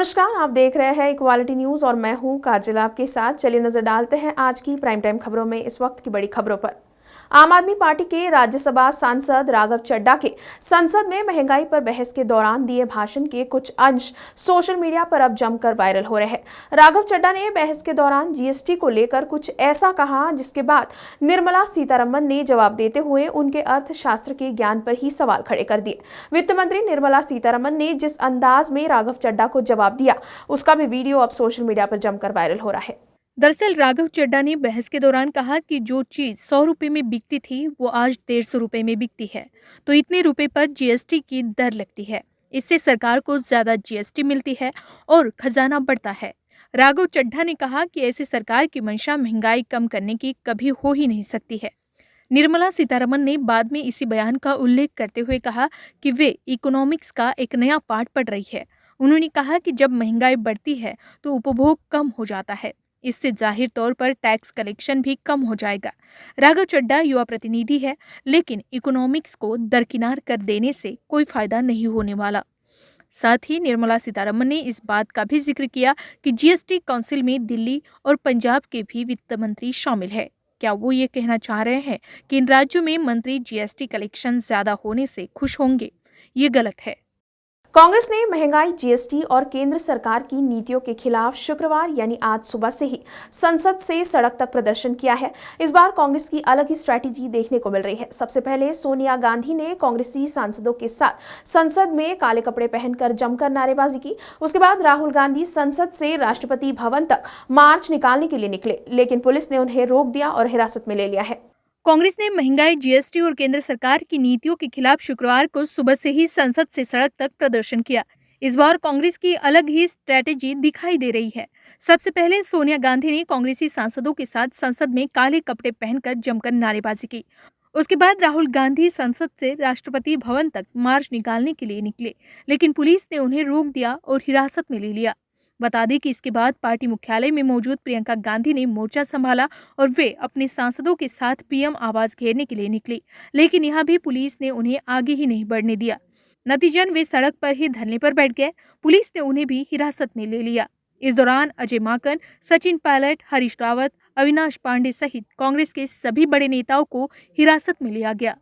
नमस्कार, आप देख रहे हैं इक्वालिटी न्यूज और मैं हूं काजल आपके साथ। चलिए नजर डालते हैं आज की प्राइम टाइम खबरों में इस वक्त की बड़ी खबरों पर। आम आदमी पार्टी के राज्यसभा सांसद राघव चड्ढा के संसद में महंगाई पर बहस के दौरान दिए भाषण के कुछ अंश सोशल मीडिया पर अब जमकर वायरल हो रहे हैं। राघव चड्ढा ने बहस के दौरान जीएसटी को लेकर कुछ ऐसा कहा जिसके बाद निर्मला सीतारमण ने जवाब देते हुए उनके अर्थशास्त्र के ज्ञान पर ही सवाल खड़े कर दिए। वित्त मंत्री निर्मला सीतारमण ने जिस अंदाज में राघव चड्ढा को जवाब दिया उसका भी वीडियो अब सोशल मीडिया पर जमकर वायरल हो रहा है। दरअसल राघव चड्ढा ने बहस के दौरान कहा कि जो चीज 100 रुपए में बिकती थी वो आज 150 रुपए में बिकती है, तो इतने रुपए पर जीएसटी की दर लगती है। इससे सरकार को ज्यादा जीएसटी मिलती है और खजाना बढ़ता है। राघव चड्ढा ने कहा कि ऐसी सरकार की मंशा महंगाई कम करने की कभी हो ही नहीं सकती है। निर्मला सीतारमण ने बाद में इसी बयान का उल्लेख करते हुए कहा कि वे इकोनॉमिक्स का एक नया पाठ पढ़ रही है। उन्होंने कहा कि जब महंगाई बढ़ती है तो उपभोग कम हो जाता है, इससे जाहिर तौर पर टैक्स कलेक्शन भी कम हो जाएगा। राघव चड्ढा युवा प्रतिनिधि है, लेकिन इकोनॉमिक्स को दरकिनार कर देने से कोई फायदा नहीं होने वाला। साथ ही निर्मला सीतारमण ने इस बात का भी जिक्र किया कि जीएसटी काउंसिल में दिल्ली और पंजाब के भी वित्त मंत्री शामिल है। क्या वो ये कहना चाह रहे हैं कि इन राज्यों में मंत्री जीएसटी कलेक्शन ज्यादा होने से खुश होंगे? ये गलत है। कांग्रेस ने महंगाई, जीएसटी और केंद्र सरकार की नीतियों के खिलाफ शुक्रवार यानी आज सुबह से ही संसद से सड़क तक प्रदर्शन किया है। इस बार कांग्रेस की अलग ही स्ट्रैटेजी देखने को मिल रही है। सबसे पहले सोनिया गांधी ने कांग्रेसी सांसदों के साथ संसद में काले कपड़े पहनकर जमकर नारेबाजी की। उसके बाद राहुल गांधी संसद से राष्ट्रपति भवन तक मार्च निकालने के लिए निकले, लेकिन पुलिस ने उन्हें रोक दिया और हिरासत में ले लिया है। कांग्रेस ने महंगाई, जीएसटी और केंद्र सरकार की नीतियों के खिलाफ शुक्रवार को सुबह से ही संसद से सड़क तक प्रदर्शन किया। इस बार कांग्रेस की अलग ही स्ट्रैटेजी दिखाई दे रही है। सबसे पहले सोनिया गांधी ने कांग्रेसी सांसदों के साथ संसद में काले कपड़े पहनकर जमकर नारेबाजी की। उसके बाद राहुल गांधी संसद से राष्ट्रपति भवन तक मार्च निकालने के लिए निकले, लेकिन पुलिस ने उन्हें रोक दिया और हिरासत में ले लिया। बता दें कि इसके बाद पार्टी मुख्यालय में मौजूद प्रियंका गांधी ने मोर्चा संभाला और वे अपने सांसदों के साथ पीएम आवास घेरने के लिए निकली, लेकिन यहाँ भी पुलिस ने उन्हें आगे ही नहीं बढ़ने दिया। नतीजन वे सड़क पर ही धरने पर बैठ गए। पुलिस ने उन्हें भी हिरासत में ले लिया। इस दौरान अजय माकन, सचिन पायलट, हरीश रावत, अविनाश पांडे सहित कांग्रेस के सभी बड़े नेताओं को हिरासत में लिया गया।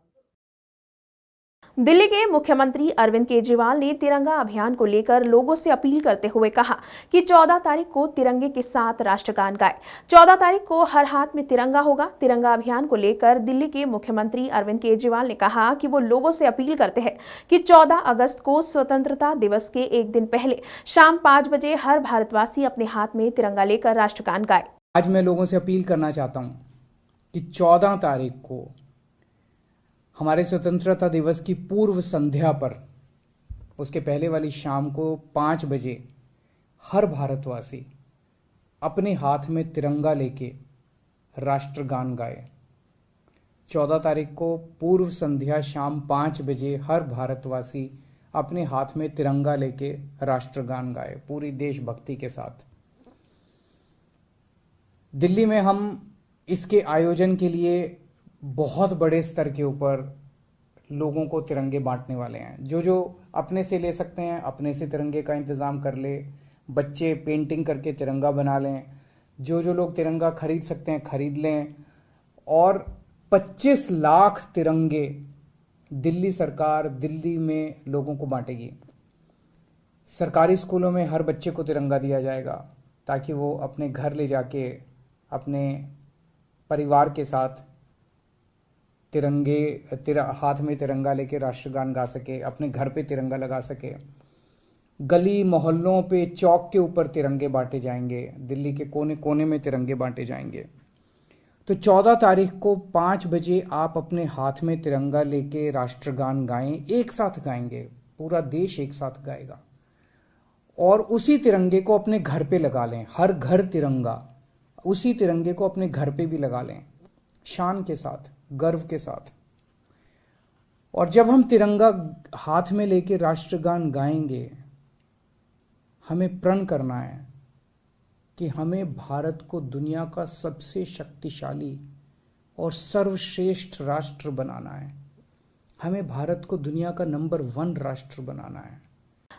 दिल्ली के मुख्यमंत्री अरविंद केजरीवाल ने तिरंगा अभियान को लेकर लोगों से अपील करते हुए कहा कि 14 तारीख को तिरंगे के साथ राष्ट्रगान गाएं। 14 तारीख को हर हाथ में तिरंगा होगा। तिरंगा अभियान को लेकर दिल्ली के मुख्यमंत्री अरविंद केजरीवाल ने कहा कि वो लोगों से अपील करते हैं कि 14 अगस्त को स्वतंत्रता दिवस के एक दिन पहले शाम 5 बजे हर भारतवासी अपने हाथ में तिरंगा लेकर राष्ट्रगान गाए। आज मैं लोगों से अपील करना चाहता हूं कि 14 तारीख को हमारे स्वतंत्रता दिवस की पूर्व संध्या पर, उसके पहले वाली शाम को 5 बजे हर भारतवासी अपने हाथ में तिरंगा लेके राष्ट्रगान गाए। 14 तारीख को पूर्व संध्या शाम 5 बजे हर भारतवासी अपने हाथ में तिरंगा लेके राष्ट्रगान गाए, पूरी देशभक्ति के साथ। दिल्ली में हम इसके आयोजन के लिए बहुत बड़े स्तर के ऊपर लोगों को तिरंगे बांटने वाले हैं। जो जो अपने से ले सकते हैं अपने से तिरंगे का इंतज़ाम कर ले, बच्चे पेंटिंग करके तिरंगा बना लें, जो जो लोग तिरंगा खरीद सकते हैं खरीद लें। और 25 लाख तिरंगे दिल्ली सरकार दिल्ली में लोगों को बांटेगी। सरकारी स्कूलों में हर बच्चे को तिरंगा दिया जाएगा ताकि वो अपने घर ले जाके अपने परिवार के साथ हाथ में तिरंगा लेके राष्ट्रगान गा सके, अपने घर पे तिरंगा लगा सके। गली मोहल्लों पे, चौक के ऊपर तिरंगे बांटे जाएंगे, दिल्ली के कोने कोने में तिरंगे बांटे जाएंगे। तो 14 तारीख को 5 बजे आप अपने हाथ में तिरंगा लेके राष्ट्रगान गाएं, एक साथ गाएंगे, पूरा देश एक साथ गाएगा। और उसी तिरंगे को अपने घर पे लगा लें, हर घर तिरंगा, उसी तिरंगे को अपने घर पे भी लगा लें, शान के साथ, गर्व के साथ। और जब हम तिरंगा हाथ में लेके राष्ट्रगान गाएंगे, हमें प्रण करना है कि हमें भारत को दुनिया का सबसे शक्तिशाली और सर्वश्रेष्ठ राष्ट्र बनाना है। हमें भारत को दुनिया का नंबर 1 राष्ट्र बनाना है।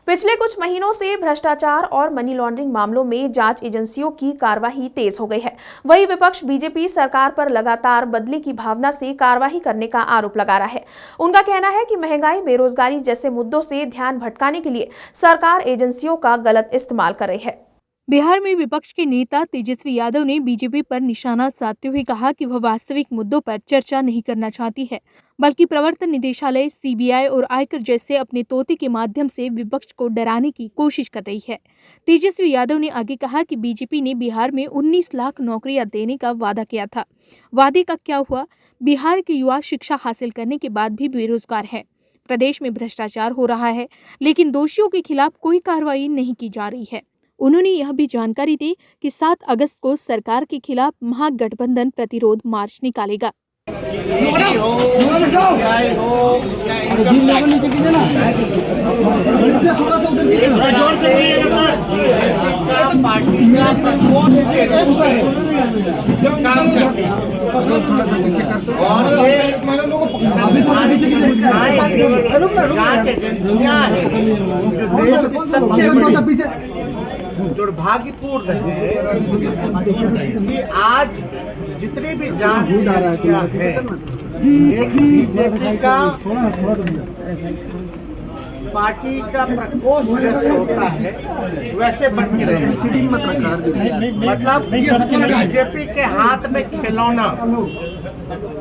पिछले कुछ महीनों से भ्रष्टाचार और मनी लॉन्ड्रिंग मामलों में जांच एजेंसियों की कार्रवाई तेज हो गई है। वहीं विपक्ष बीजेपी सरकार पर लगातार बदले की भावना से कार्रवाई करने का आरोप लगा रहा है। उनका कहना है कि महंगाई, बेरोजगारी जैसे मुद्दों से ध्यान भटकाने के लिए सरकार एजेंसियों का गलत इस्तेमाल कर रही है। बिहार में विपक्ष के नेता तेजस्वी यादव ने बीजेपी पर निशाना साधते हुए कहा कि वह वास्तविक मुद्दों पर चर्चा नहीं करना चाहती है, बल्कि प्रवर्तन निदेशालय, सीबीआई और आयकर जैसे अपने तोते के माध्यम से विपक्ष को डराने की कोशिश कर रही है। तेजस्वी यादव ने आगे कहा कि बीजेपी ने बिहार में 19 लाख नौकरियां देने का वादा किया था। वादे का क्या हुआ? बिहार के युवा शिक्षा हासिल करने के बाद भी बेरोजगार हैं। प्रदेश में भ्रष्टाचार हो रहा है, लेकिन दोषियों के खिलाफ कोई कार्रवाई नहीं की जा रही है। उन्होंने यह भी जानकारी दी कि 7 अगस्त को सरकार के खिलाफ महागठबंधन प्रतिरोध मार्च निकालेगा। पार्टी का प्रकोष्ठ के रूप में काम करती है और ये जांच एजेंसियां हैं जो देश की सबसे बड़ी। दुर्भाग्यपूर्ण है कि आज जितनी भी जांच एजेंसियां हैं, एक बीजेपी का पार्टी का प्रकोष्ठ जैसे होता है वैसे बन के रहे। मतलब बीजेपी के हाथ में खिलौना।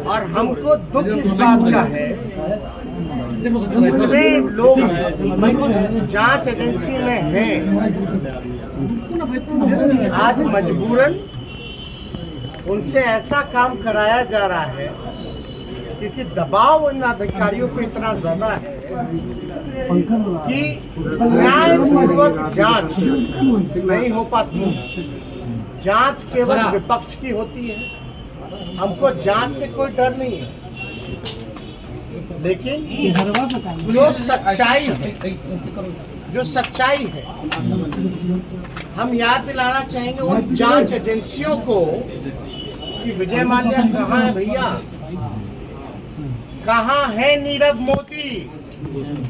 और हमको दुख इस बात का है जितने लोग जांच एजेंसी में हैं आज मजबूरन उनसे ऐसा काम कराया जा रहा है क्योंकि दबाव इन अधिकारियों पे इतना ज्यादा है कि न्यायपूर्वक जांच नहीं हो पाती। जांच केवल विपक्ष की होती है। हमको जांच से कोई डर नहीं है, लेकिन जो सच्चाई है हम याद दिलाना चाहेंगे उन जांच एजेंसियों को कि विजय माल्या कहाँ है भैया, कहाँ है नीरव मोदी,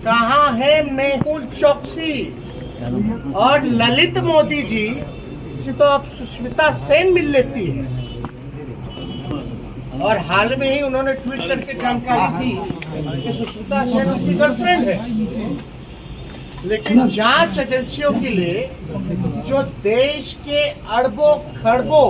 कहाँ है मेहुल चौकसी और ललित मोदी जी से तो अब सुष्मिता सेन मिल लेती है। और हाल में ही उन्होंने ट्वीट करके जानकारी दी कि सुष्मिता सेन उनकी गर्लफ्रेंड है। लेकिन जांच एजेंसियों के लिए जो देश के अरबों खरबों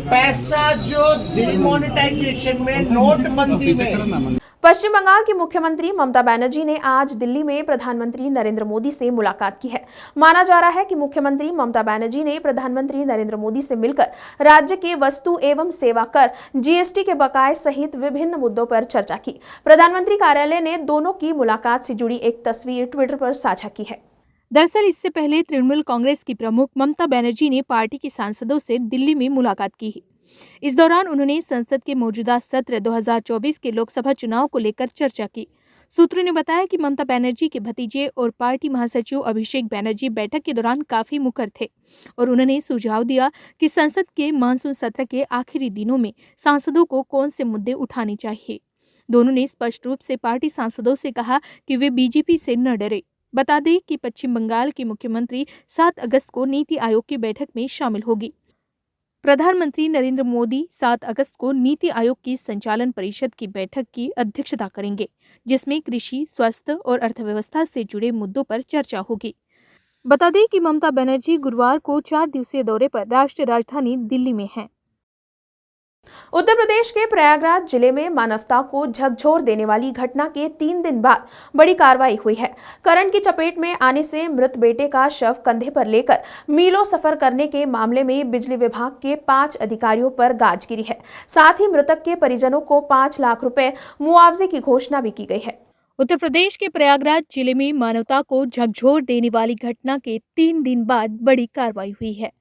पैसा जो डिमोनेटाइजेशन में, नोटबंदी में। पश्चिम बंगाल की मुख्यमंत्री ममता बनर्जी ने आज दिल्ली में प्रधानमंत्री नरेंद्र मोदी से मुलाकात की है। माना जा रहा है कि मुख्यमंत्री ममता बनर्जी ने प्रधानमंत्री नरेंद्र मोदी से मिलकर राज्य के वस्तु एवं सेवा कर, जीएसटी के बकाये सहित विभिन्न मुद्दों पर चर्चा की। प्रधानमंत्री कार्यालय ने दोनों की मुलाकात से जुड़ी एक तस्वीर ट्विटर पर साझा की है। दरअसल इससे पहले तृणमूल कांग्रेस की प्रमुख ममता बनर्जी ने पार्टी के सांसदों से दिल्ली में मुलाकात की। इस दौरान उन्होंने संसद के मौजूदा सत्र 2024 के लोकसभा चुनाव को लेकर चर्चा की। सूत्रों ने बताया कि ममता बनर्जी के भतीजे और पार्टी महासचिव अभिषेक बनर्जी बैठक के दौरान काफी मुखर थे और उन्होंने सुझाव दिया कि संसद के मानसून सत्र के आखिरी दिनों में सांसदों को कौन से मुद्दे उठाने चाहिए। दोनों ने स्पष्ट रूप से पार्टी सांसदों से कहा कि वे बीजेपी से न डरे। बता दें कि पश्चिम बंगाल की मुख्यमंत्री 7 अगस्त को नीति आयोग की बैठक में शामिल होगी। प्रधानमंत्री नरेंद्र मोदी 7 अगस्त को नीति आयोग की संचालन परिषद की बैठक की अध्यक्षता करेंगे, जिसमें कृषि, स्वास्थ्य और अर्थव्यवस्था से जुड़े मुद्दों पर चर्चा होगी। बता दें कि ममता बनर्जी गुरुवार को 4 दिवसीय दौरे पर राष्ट्रीय राजधानी दिल्ली में हैं। उत्तर प्रदेश के प्रयागराज जिले में मानवता को झकझोर देने वाली घटना के 3 दिन बाद बड़ी कार्रवाई हुई है। करंट की चपेट में आने से मृत बेटे का शव कंधे पर लेकर मीलों सफर करने के मामले में बिजली विभाग के 5 अधिकारियों पर गाज गिरी है। साथ ही मृतक के परिजनों को 5 लाख रुपए मुआवजे की घोषणा भी की गई है। उत्तर प्रदेश के प्रयागराज जिले में मानवता को झकझोर देने वाली घटना के 3 दिन बाद बड़ी कार्रवाई हुई है।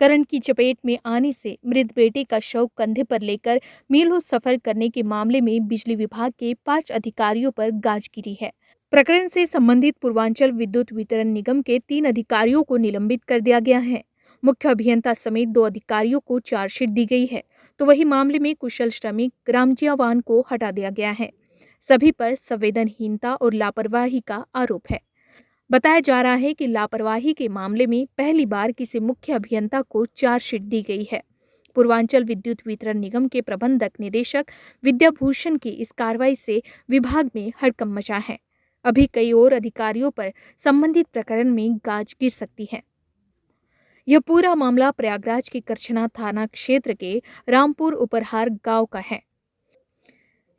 करंट की चपेट में आने से मृत बेटे का शव कंधे पर लेकर मीलों सफर करने के मामले में बिजली विभाग के 5 अधिकारियों पर गाज गिरी है। प्रकरण से संबंधित पूर्वांचल विद्युत वितरण निगम के 3 अधिकारियों को निलंबित कर दिया गया है। मुख्य अभियंता समेत 2 अधिकारियों को चार्जशीट दी गई है, तो वही मामले में कुशल श्रमिक रामजियावान को हटा दिया गया है। सभी पर संवेदनहीनता और लापरवाही का आरोप है। बताया जा रहा है कि लापरवाही के मामले में पहली बार किसी मुख्य अभियंता को चार्जशीट दी गई है। पूर्वांचल विद्युत वितरण निगम के प्रबंधक निदेशक विद्याभूषण की इस कार्रवाई से विभाग में हड़कंप मचा है। अभी कई और अधिकारियों पर संबंधित प्रकरण में गाज गिर सकती है। यह पूरा मामला प्रयागराज के करछना थाना क्षेत्र के रामपुर उपरहार गांव का है।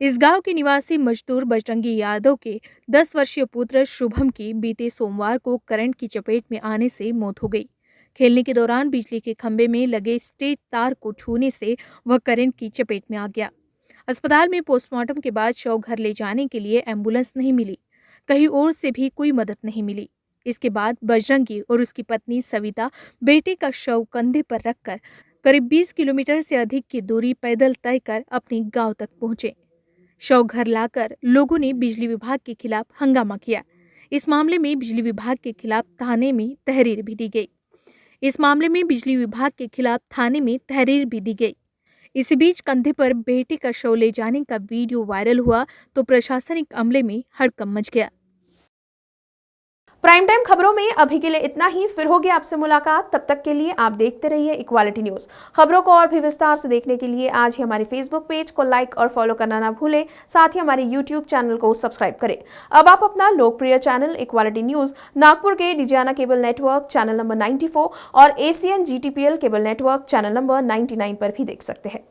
इस गांव के निवासी मजदूर बजरंगी यादव के 10 वर्षीय पुत्र शुभम की बीते सोमवार को करंट की चपेट में आने से मौत हो गई। खेलने के दौरान बिजली के खंभे में लगे स्ट्रेट तार को छूने से वह करंट की चपेट में आ गया। अस्पताल में पोस्टमार्टम के बाद शव घर ले जाने के लिए एम्बुलेंस नहीं मिली, कहीं और से भी कोई मदद नहीं मिली। इसके बाद बजरंगी और उसकी पत्नी सविता बेटे का शव कंधे पर रखकर करीब 20 किलोमीटर से अधिक की दूरी पैदल तय कर अपने गांव तक पहुंचे। शव घर लाकर लोगों ने बिजली विभाग के खिलाफ हंगामा किया। इस मामले में बिजली विभाग के खिलाफ थाने में तहरीर भी दी गई। इसी बीच कंधे पर बेटे का शव ले जाने का वीडियो वायरल हुआ तो प्रशासनिक अमले में हड़कंप मच गया। प्राइम टाइम खबरों में अभी के लिए इतना ही। फिर होगी आपसे मुलाकात, तब तक के लिए आप देखते रहिए इक्वालिटी न्यूज। खबरों को और भी विस्तार से देखने के लिए आज ही हमारे फेसबुक पेज को लाइक और फॉलो करना ना भूलें। साथ ही हमारे यूट्यूब चैनल को सब्सक्राइब करें। अब आप अपना लोकप्रिय चैनल इक्वालिटी न्यूज नागपुर के Digiana cable network channel number 94 और Asian GTPL cable network channel number 99 पर भी देख सकते हैं।